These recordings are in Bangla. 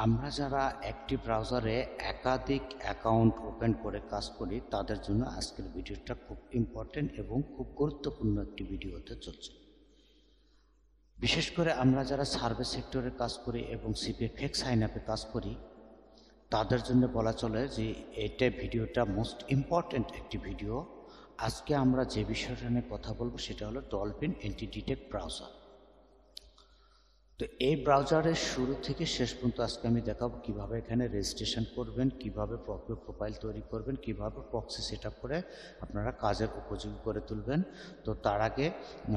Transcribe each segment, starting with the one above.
আমরা যারা একটি ব্রাউজারে একাধিক অ্যাকাউন্ট ওপেন করে কাজ করি তাদের জন্য আজকের ভিডিওটা খুব ইম্পর্টেন্ট এবং খুব গুরুত্বপূর্ণ একটি ভিডিও হতে চলছে। বিশেষ করে আমরা যারা সার্ভিস সেক্টরে কাজ করি এবং সিপি ফেক সাইন আপে কাজ করি তাদের জন্য বলা চলে যে এটা ভিডিওটা মোস্ট ইম্পর্টেন্ট একটি ভিডিও। আজকে আমরা যে বিষয়টা নিয়ে কথা বলবো সেটা হলো ডলফিন এন্টি ডিটেক্ট ব্রাউজার। তো এই ব্রাউজারের শুরু থেকে শেষ পর্যন্ত আজকে আমি দেখাবো কিভাবে এখানে রেজিস্ট্রেশন করবেন, কিভাবে প্রোফাইল তৈরি করবেন, কিভাবে প্রক্সি সেট আপ করে আপনারা কাজের উপযোগী করে তুলবেন। তো তার আগে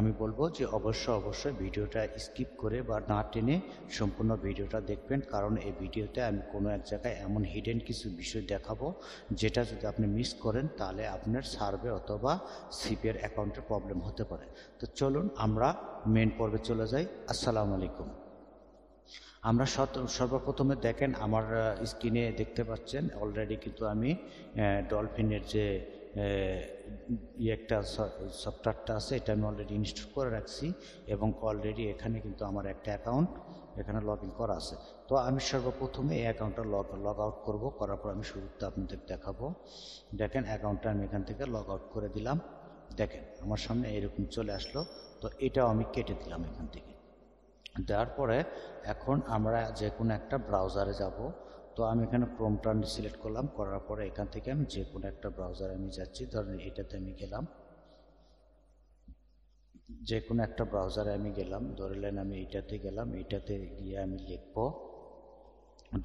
আমি বলবো যে অবশ্যই ভিডিওটা স্কিপ করে বা না টেনে সম্পূর্ণ ভিডিওটা দেখবেন, কারণ এই ভিডিওতে আমি কোনো এক জায়গায় এমন হিডেন কিছু বিষয় দেখাবো যেটা যদি আপনি মিস করেন তাহলে আপনার সার্ভে অথবা সিপি এর অ্যাকাউন্টে প্রবলেম হতে পারে। তো চলুন আমরা মেন পর্বে চলে যাই। আসসালামু আলাইকুম। আমরা সর্বপ্রথমে দেখেন আমার স্ক্রিনে দেখতে পাচ্ছেন অলরেডি কিন্তু আমি ডলফিনের যে একটা সফটওয়্যারটা আছে এটা আমি অলরেডি ইনস্টল করে রাখছি এবং অলরেডি এখানে কিন্তু আমার একটা অ্যাকাউন্ট এখানে লগ ইন করা আছে। তো আমি সর্বপ্রথমে এই অ্যাকাউন্টটা লগ আউট করবো, করার পর আমি শুরুতে আপনাদের দেখাবো। দেখেন অ্যাকাউন্টটা আমি এখান থেকে লগ আউট করে দিলাম। দেখেন আমার সামনে এরকম চলে আসলো। তো এটাও আমি কেটে দিলাম এখান থেকে। দেওয়ার পরে এখন আমরা যে কোনো একটা ব্রাউজারে যাব। তো আমি এখানে ক্রোমটা সিলেক্ট করলাম, করার পরে এখান থেকে আমি যে কোনো একটা ব্রাউজারে আমি যাচ্ছি। ধরেন এটাতে আমি গেলাম, যে কোনো একটা ব্রাউজারে আমি গেলাম, ধরলেন আমি এইটাতে গেলাম, এইটাতে গিয়ে আমি লিখব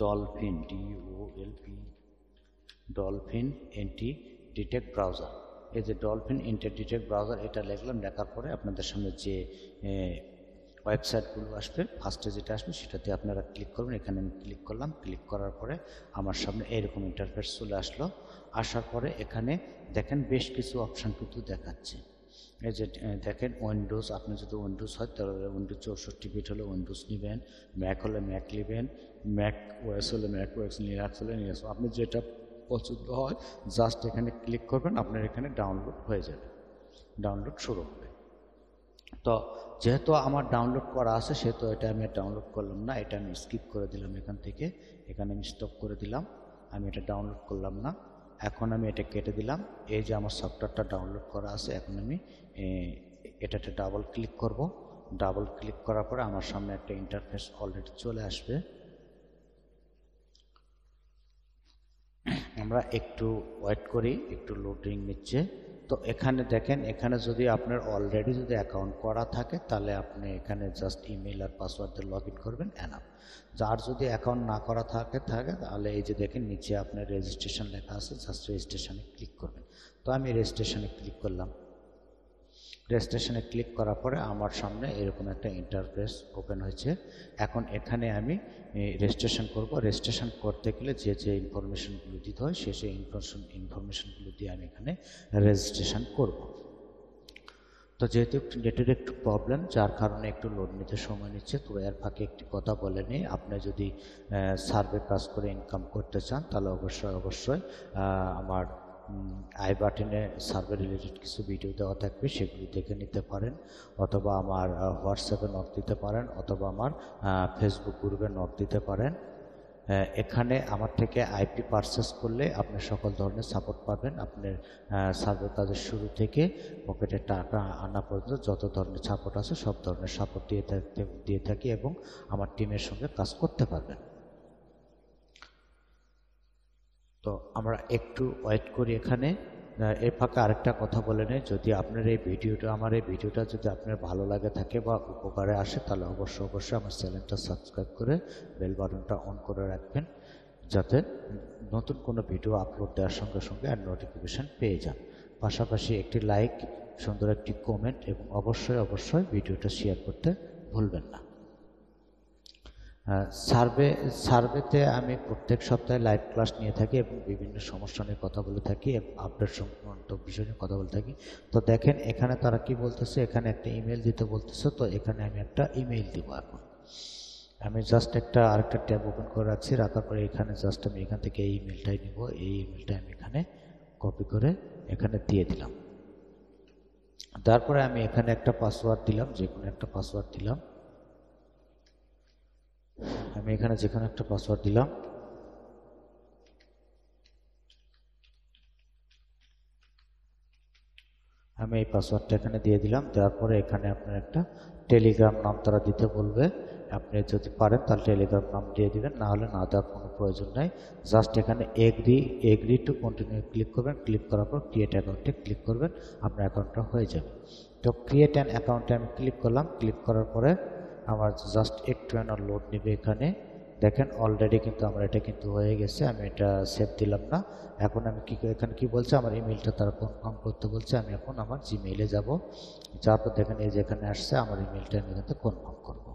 dolphin dolphin anti detect browser. এই যে ডলফিন এন্টি ডিটেক্ট ব্রাউজার এটা লিখলাম। লেখার পরে আপনাদের সামনে যে ওয়েবসাইটগুলো আসবে, ফার্স্টে যেটা আসবে সেটাতে আপনারা ক্লিক করবেন। এখানে আমি ক্লিক করলাম, ক্লিক করার পরে আমার সামনে এরকম ইন্টারফেস চলে আসলো। আসার পরে এখানে দেখেন বেশ কিছু অপশান কিন্তু দেখাচ্ছে। এই যে দেখেন উইন্ডোজ, আপনি যদি উইন্ডোজ হয় তাহলে উইন্ডোজ 64 বিট হলে উইন্ডোজ নেবেন, ম্যাক হলে ম্যাক নেবেন, ম্যাক ওএস হলে ম্যাক ওএস, লিনাক্স হলে লিনাক্স, আপনি যেটা পছন্দ হয় জাস্ট এখানে ক্লিক করবেন, আপনার এখানে ডাউনলোড হয়ে যাবে, ডাউনলোড শুরু হবে। তো যেহেতু আমার ডাউনলোড করা আছে সেহেতু এটা আমি ডাউনলোড করলাম না, এটা আমি স্কিপ করে দিলাম এখান থেকে, এখানে আমি স্টপ করে দিলাম, আমি এটা ডাউনলোড করলাম না। এখন আমি এটা কেটে দিলাম। এই যে আমার সফটওয়্যারটা ডাউনলোড করা আছে, এখন আমি এটাতে ডাবল ক্লিক করব। ডাবল ক্লিক করার পরে আমার সামনে একটা ইন্টারফেস অলরেডি চলে আসবে। আমরা একটু ওয়েট করি, একটু লোডিং নিচ্ছে। তো এখানে দেখেন, এখানে যদি আপনার অলরেডি যদি অ্যাকাউন্ট করা থাকে তাহলে আপনি এখানে জাস্ট ইমেল আর পাসওয়ার্ড দিয়ে লগ ইন করবেন, এনাফ। যার যদি অ্যাকাউন্ট না করা থাকে তাহলে এই যে দেখেন নিচে আপনার রেজিস্ট্রেশন লেখা আছে, জাস্ট রেজিস্ট্রেশনে ক্লিক করবেন। তো আমি রেজিস্ট্রেশনে ক্লিক করলাম। রেজিস্ট্রেশনে ক্লিক করার পরে আমার সামনে এরকম একটা ইন্টারফেস ওপেন হয়েছে। এখন এখানে আমি রেজিস্ট্রেশন করব। রেজিস্ট্রেশন করতে গেলে যে যে ইনফরমেশনগুলো দিতে হয় সেই ইনফরমেশনগুলো দিয়ে আমি এখানে রেজিস্ট্রেশন করব। তো যেহেতু নেটের একটু প্রবলেম, যার কারণে একটু লোড নিতে সময় নিচ্ছে। তো এর ফাঁকে একটি কথা বলে নিই, আপনি যদি সার্ভে কাজ করে ইনকাম করতে চান তাহলে অবশ্যই আমার আই বাটনে সার্ভে রিলেটেড কিছু ভিডিও দেওয়া থাকবে, সেগুলি দেখে নিতে পারেন, অথবা আমার হোয়াটসঅ্যাপে নক দিতে পারেন, অথবা আমার ফেসবুক গ্রুপে নক দিতে পারেন। এখানে আমার থেকে আইপি পারচেস করলে আপনি সকল ধরনের সাপোর্ট পাবেন। আপনার সার্ভে কাজের শুরু থেকে পকেটে টাকা আনা পর্যন্ত যত ধরনের সাপোর্ট আছে সব ধরনের সাপোর্ট দিয়ে থাকি এবং আমার টিমের সঙ্গে কাজ করতে পারবেন। তো আমরা একটু ওয়েট করি এখানে। এর ফাঁকে আরেকটা কথা বলে নেই, যদি আপনার আমার এই ভিডিওটা যদি আপনার ভালো লাগে থাকে বা উপকারে আসে তাহলে অবশ্যই আমার চ্যানেলটা সাবস্ক্রাইব করে বেল বাটনটা অন করে রাখবেন, যাতে নতুন কোনো ভিডিও আপলোড দেওয়ার সঙ্গে সঙ্গে আর নোটিফিকেশান পেয়ে যান। পাশাপাশি একটি লাইক, সুন্দর একটি কমেন্ট এবং অবশ্যই ভিডিওটা শেয়ার করতে ভুলবেন না। সার্ভেতে আমি প্রত্যেক সপ্তাহে লাইভ ক্লাস নিয়ে থাকি এবং বিভিন্ন সমস্যা নিয়ে কথা বলে থাকি এবং আপডেট সংক্রান্ত বিষয় নিয়ে কথা বলে থাকি। তো দেখেন এখানে তারা কি বলতেছে, এখানে একটা ইমেল দিতে বলতেছে। তো এখানে আমি একটা ইমেল দিব। এখন আমি জাস্ট আরেকটা ট্যাব ওপেন করে রাখছি, রাখার পরে এখানে জাস্ট আমি এখান থেকে এই ইমেলটাই নিব। এই ইমেলটা আমি এখানে কপি করে এখানে দিয়ে দিলাম। তারপরে আমি এখানে একটা পাসওয়ার্ড দিলাম, যে কোনো একটা পাসওয়ার্ড দিলাম। আমি এখানে যেখানে একটা পাসওয়ার্ড দিলাম, আমি এই পাসওয়ার্ডটা এখানে দিয়ে দিলাম। দেওয়ার পরে এখানে আপনার একটা টেলিগ্রাম নাম তারা দিতে বলবে, আপনি যদি পারেন তাহলে টেলিগ্রাম নাম দিয়ে দিবেন, না হলে না দেওয়ার কোনো প্রয়োজন নাই। জাস্ট এখানে এগ্রি টু কন্টিনিউ ক্লিক করবেন, ক্লিক করার পর ক্রিয়েট অ্যাকাউন্টে ক্লিক করবেন, আপনার অ্যাকাউন্টটা হয়ে যাবে। তো ক্রিয়েট অ্যান অ্যাকাউন্টে আমি ক্লিক করলাম, ক্লিক করার পরে আমার জাস্ট একটু লোড নেবে। এখানে দেখেন অলরেডি কিন্তু আমার এটা কিন্তু হয়ে গেছে, আমি এটা সেভ দিলাম না। এখন আমি এখানে কি বলছে, আমার ইমেলটা তারা কনফার্ম করতে বলছে। আমি এখন আমার জিমেইলে যাব, যাওয়ার পর দেখেন এই যেখানে আসছে আমার ইমেলটা আমি এখানে কনফার্ম করব।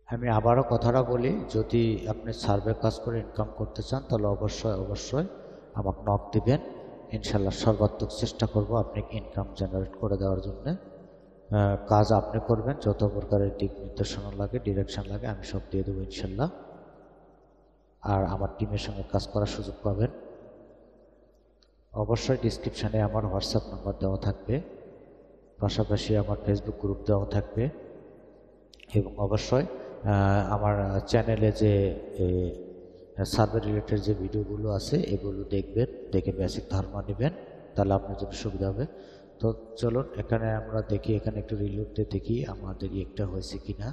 আমি আবারও কথাটা বলি, যদি আপনি সার্ভে কাজ করে ইনকাম করতে চান তাহলে অবশ্যই আমাকে নক দিবেন। ইনশাল্লাহ সর্বাত্মক চেষ্টা করব আপনাকে ইনকাম জেনারেট করে দেওয়ার জন্য। কাজ আপনি করবেন, যত প্রকারের দিক নির্দেশনা লাগে, ডিরেকশন লাগে, আমি সব দিয়ে দেবো ইনশাল্লাহ। আর আমার টিমের সঙ্গে কাজ করার সুযোগ পাবেন। অবশ্যই ডিসক্রিপশানে আমার হোয়াটসঅ্যাপ নাম্বার দেওয়া থাকবে, পাশাপাশি আমার ফেসবুক গ্রুপ দেওয়া থাকবে, এবং অবশ্যই আমার চ্যানেলে যে সার্ভে রিলেটেড যে ভিডিওগুলো আছে এগুলো দেখবেন, দেখে বেসিক ধারণা নেবেন, তাহলে আপনার জন্য সুবিধা হবে। তো চলুন এখানে আমরা দেখি, এখানে একটু রিলোড দিয়ে দেখি আমাদের একটা হয়েছে কি না।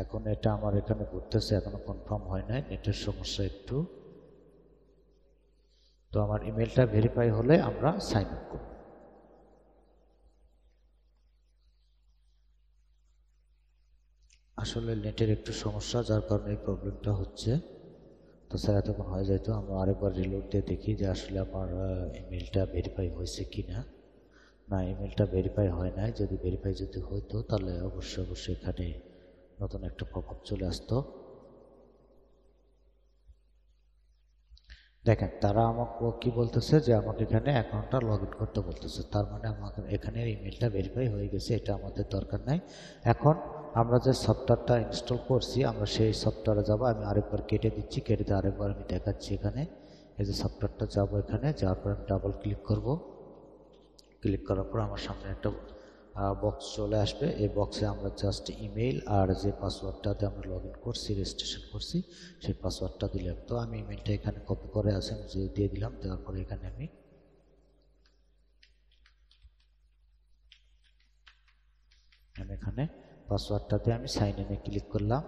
এখন এটা আমার এখানে ঘুরতেছে, এখনো কনফার্ম হয় নাই, নেটের সমস্যা একটু। তো আমার ইমেলটা ভেরিফাই হলে আমরা সাইন আপ করব। আসলে নেটের একটু সমস্যা, যার কারণে এই প্রবলেমটা হচ্ছে। তো স্যার এতক্ষণ হয়ে যেত, আমরা আরেকবার রিলোড দিয়ে দেখি যে আসলে আমার ইমেলটা ভেরিফাই হয়েছে কি না। না, ইমেলটা ভেরিফাই হয় নাই। যদি ভেরিফাই যদি হইতো তাহলে অবশ্যই এখানে নতুন একটা পপআপ চলে আসতো। দেখেন তারা আমাকে কি বলতেছে যে আমাকে এখানে অ্যাকাউন্টটা লগ ইন করতে বলতেছে, তার মানে আমাকে এখানে ইমেলটা ভেরিফাই হয়ে গেছে, এটা আমাদের দরকার নাই। এখন আমরা যে সফটওয়্যারটা ইনস্টল করছি আমরা সেই সফটওয়্যারে যাব। আমি আরেকবার কেটে দিচ্ছি, কেটে দিয়ে আরেকবার আমি দেখাচ্ছি। এখানে এই যে সফটওয়্যারটা যাব, এখানে যাওয়ার পর আমি ডাবল ক্লিক করব। ক্লিক করার পর আমার সামনে একটা বক্স চলে আসবে। এই বক্সে আমরা জাস্ট ইমেল আর যে পাসওয়ার্ডটাতে আমরা লগ ইন করছি, রেজিস্ট্রেশন করছি, সেই পাসওয়ার্ডটা দিলাম। তো আমি ইমেলটা এখানে কপি করে আসেন যে দিয়ে দিলাম। দেওয়ার পরে এখানে আমি এখানে পাসওয়ার্ডটাতে আমি সাইন ইনে ক্লিক করলাম।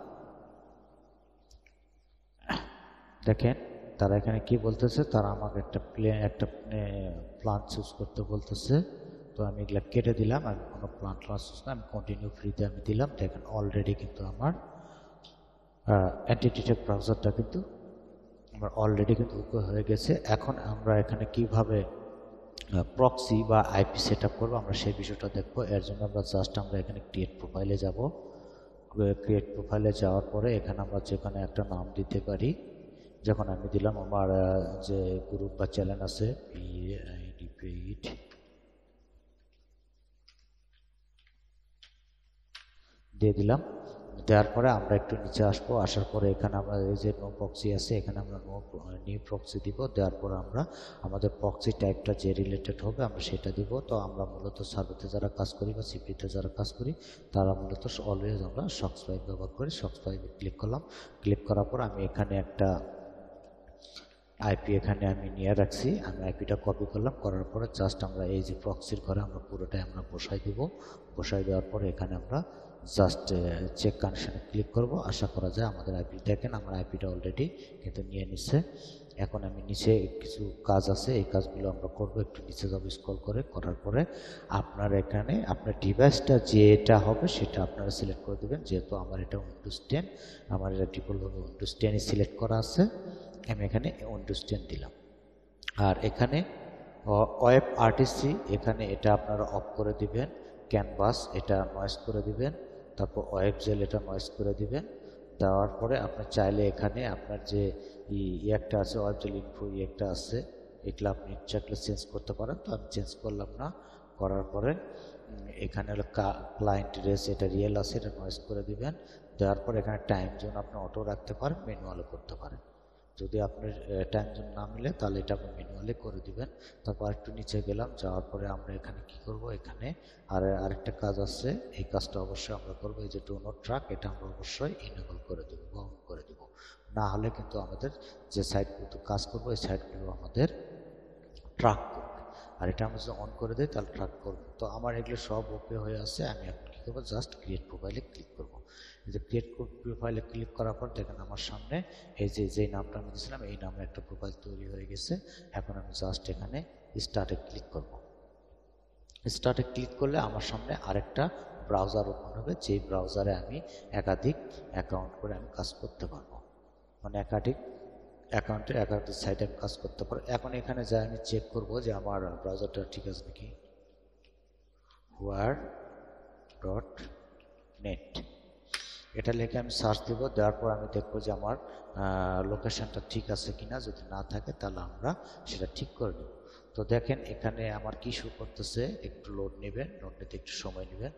দেখেন তারা এখানে কি বলতেছে, তারা আমাকে একটা প্ল্যান চুজ করতে বলতেছে। তো আমি এগুলা কেটে দিলাম, আমি কোনো প্ল্যান চুজ না, আমি কন্টিনিউ ফ্রিতে আমি দিলাম। দেখেন অলরেডি কিন্তু আমার এন্টিটি ট্যাগ ব্রাউজারটা কিন্তু আমার অলরেডি কিন্তু ওপেন হয়ে গেছে। এখন আমরা এখানে কিভাবে প্রক্সি বা আইপি সেট আপ করবো আমরা সেই বিষয়টা দেখবো। এর জন্য আমরা জাস্ট আমরা এখানে ক্রিয়েট প্রোফাইলে যাব। ক্রিয়েট প্রোফাইলে যাওয়ার পরে এখানে আমরা যেখানে একটা নাম দিতে পারি, যখন আমি দিলাম আমার যে গ্রুপ বা চ্যানেল আছে PID দিয়ে দিলাম। দেওয়ার পরে আমরা একটু নিচে আসবো, আসার পরে এখানে আমরা এই যে নো প্রক্সি আছে এখানে আমরা নিউ প্রক্সি দিব। দেওয়ার পরে আমরা আমাদের প্রক্সি টাইপটা যে রিলেটেড হবে আমরা সেটা দিব। তো আমরা মূলত সার্ভেতে যারা কাজ করি বা সিপিতে যারা কাজ করি তারা মূলত অলওয়েজ আমরা সক্স5 ব্যবহার করি। সক্স5 ক্লিক করলাম। ক্লিক করার পর আমি এখানে একটা আইপি এখানে আমি নিয়ে রাখছি, আমি আইপিটা কপি করলাম। করার পরে জাস্ট আমরা এই যে প্রক্সির ঘরে আমরা পুরোটাই আমরা বসাই দিব। বসাই দেওয়ার পরে এখানে আমরা জাস্ট চেক কানেকশানে ক্লিক করব। আশা করা যায় আমাদের আইপি, দেখেন আমার আইপিটা অলরেডি কিন্তু নিয়ে নিচ্ছে। এখন আমি নিচে কিছু কাজ আছে, এই কাজগুলো আমরা করব। একটু নিচে যাব স্ক্রল করে, করার পরে আপনার এখানে আপনার ডিভাইসটা যেটা হবে সেটা আপনারা সিলেক্ট করে দেবেন। যেহেতু আমার এটা উইন্ডোজ 10, আমার এটা ডিফল্টভাবে উইন্ডোজ 10 সিলেক্ট করা আছে, আমি এখানে উইন্ডোজ 10 দিলাম। আর এখানে ওয়েব আরটিসি এখানে এটা আপনারা অফ করে দিবেন। ক্যানভাস এটা নয়েজ করে দিবেন। তারপর ওয়েব জেল এটা নয়েজ করে দিবেন। দেওয়ার পরে আপনি চাইলে এখানে আপনার যে একটা আছে ওয়েব জেল ইনফো একটা আছে, এগুলো আপনি চাইলে চেঞ্জ করতে পারেন। তো আমি চেঞ্জ করলাম না। করার পরে এখানে হলো ক্লায়েন্ট রেস এটা রিয়েল আছে, এটা নয়েজ করে দিবেন। দেওয়ার পর এখানে টাইম জোন আপনি অটো রাখতে পারেন, ম্যানুয়ালও করতে পারেন। যদি আপনার টাইম জোন না মিলে তাহলে এটা আপনি ম্যানুয়ালি করে দিবেন। তারপর একটু নিচে গেলাম, যাওয়ার পরে আমরা এখানে কি করব, এখানে আরেকটা কাজ আছে, এই কাজটা অবশ্যই আমরা করব। এই যে ডু নট ট্র্যাক, এটা আমরা অবশ্যই ইনেবল করে দেবো বা অন করে দেবো, না হলে কিন্তু আমাদের যে সাইটগুলো কাজ করবো এই সাইটগুলো আমাদের ট্র্যাক করবে। আর এটা আমরা যদি অন করে দিই তাহলে ট্র্যাক করবে। তো আমার এগুলো সব ওকে হয়ে আছে, আমি এখন কী করবো, জাস্ট ক্রিয়েট প্রোফাইলে ক্লিক করব। এই যে ক্রিয়েট প্রোফাইলে ক্লিক করার পর দেখেন আমার সামনে এই যে নামটা আমি দিয়েছিলাম এই নামে একটা প্রোফাইল তৈরি হয়ে গেছে। এখন আমি জাস্ট এখানে স্টার্টে ক্লিক করব। স্টার্টে ক্লিক করলে আমার সামনে আরেকটা ব্রাউজার ওপেন হবে, যেই ব্রাউজারে আমি একাধিক অ্যাকাউন্ট করে আমি কাজ করতে পারবো, মানে একাধিক অ্যাকাউন্টে একাধিক সাইটে আমি কাজ করতে পারবো। এখন এখানে যাই আমি চেক করব যে আমার ব্রাউজারটা ঠিক আছে নাকি। where.net এটা লিখে আমি সার্চ দেব, দেওয়ার পর আমি দেখব যে আমার লোকেশনটা ঠিক আছে কিনা। যদি না থাকে তাহলে আমরা সেটা ঠিক করে নেব। তো দেখেন এখানে আমার কি শো করতেছে, একটু লোড নেবেন, লোড নিতে একটু সময় নেবেন।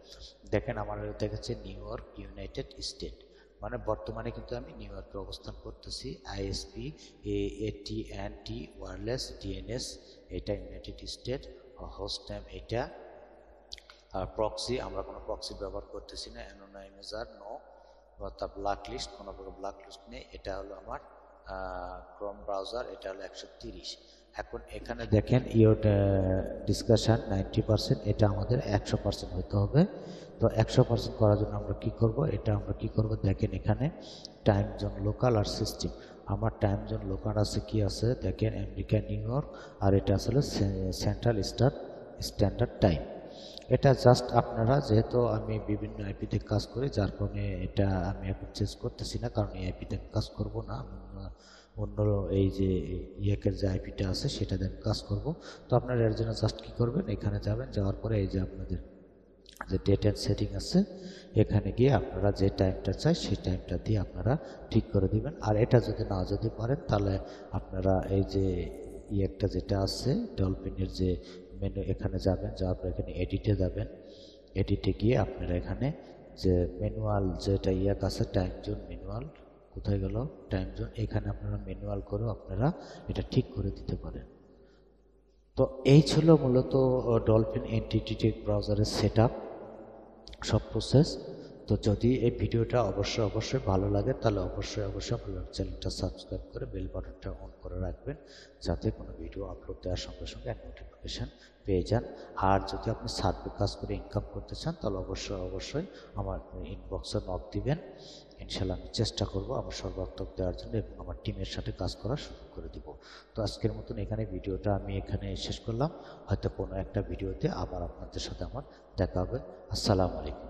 দেখেন আমার দেখাচ্ছে নিউ ইয়র্ক ইউনাইটেড স্টেট, মানে বর্তমানে কিন্তু আমি নিউ ইয়র্কে অবস্থান করতেছি। আইএসপি AT&T ওয়্যারলেস DNS এটা ইউনাইটেড স্টেট, হোস্ট নেম এটা, আর প্রক্সি আমরা কোনো প্রক্সি ব্যবহার করতেছি না, অ্যানোনাইমাইজার নো, অর্থাৎ ব্ল্যাক লিস্ট, কোনো প্রকার ব্ল্যাক লিস্ট নেই। এটা হলো আমার ক্রোম ব্রাউজার, এটা হলো 130। এখন এখানে দেখেন ইওর ডিসকাশন 90%, এটা আমাদের 100% হতে হবে। তো 100% করার জন্য আমরা কি করব, এটা আমরা কি করব, দেখেন এখানে টাইম জোন লোকাল আর সিস্টেম। আমার টাইম জোন লোকাল আছে, কি আছে দেখেন আমেরিকা নিউ ইয়র্ক, আর এটা আসলে সেন্ট্রাল স্ট্যান্ডার্ড টাইম। এটা জাস্ট আপনারা, যেহেতু আমি বিভিন্ন আইপিতে কাজ করি যার কারণে এটা আমি এখন চেঞ্জ করতেছি না, কারণ এই আইপিতে আমি কাজ করব না, অন্য এই যে ইয়েকের যে আইপিটা আছে সেটাতে আমি কাজ করব। তো আপনারা এর জন্য জাস্ট কী করবেন, এখানে যাবেন, যাওয়ার পরে এই যে আপনাদের যে ডেট অ্যান্ড সেটিং আছে এখানে গিয়ে আপনারা যে টাইমটা চাই সেই টাইমটা দিয়ে আপনারা ঠিক করে দিবেন। আর এটা যদি না যদি পারেন তাহলে আপনারা এই যে ইয়েটা যেটা আছে ডলফিনের যে মেনু, এখানে যাবেন, যাওয়ার পর এখানে এডিটে যাবেন, এডিটে গিয়ে আপনারা এখানে যে ম্যানুয়াল যেটা ইয়াক আছে টাইম জোন ম্যানুয়াল, কোথায় গেল টাইম জোন, এখানে আপনারা ম্যানুয়াল করেও আপনারা এটা ঠিক করে দিতে পারেন। তো এই ছিল মূলত ডলফিন এনটিটি টেক ব্রাউজারের সেটআপ সব প্রসেস। তো যদি এই ভিডিওটা অবশ্যই ভালো লাগে তাহলে অবশ্যই আপনার চ্যানেলটা সাবস্ক্রাইব করে বেল বাটনটা অন করে রাখবেন, যাতে কোনো ভিডিও আপলোড দেওয়ার সঙ্গে সঙ্গে নোটিফিকেশান পেয়ে যান। আর যদি আপনি সার্ভে কাজ করে ইনকাম করতে চান তাহলে অবশ্যই আমার ইনবক্সে নক দিবেন। ইনশাল্লাহ আমি চেষ্টা করব আমার সর্বাত্মক দেওয়ার জন্য এবং আমার টিমের সাথে কাজ করা শুরু করে দিব। তো আজকের মতন এখানে ভিডিওটা আমি এখানে শেষ করলাম। হয়তো কোনো একটা ভিডিওতে আবার আপনাদের সাথে আমার দেখা হবে। আসসালামু আলাইকুম।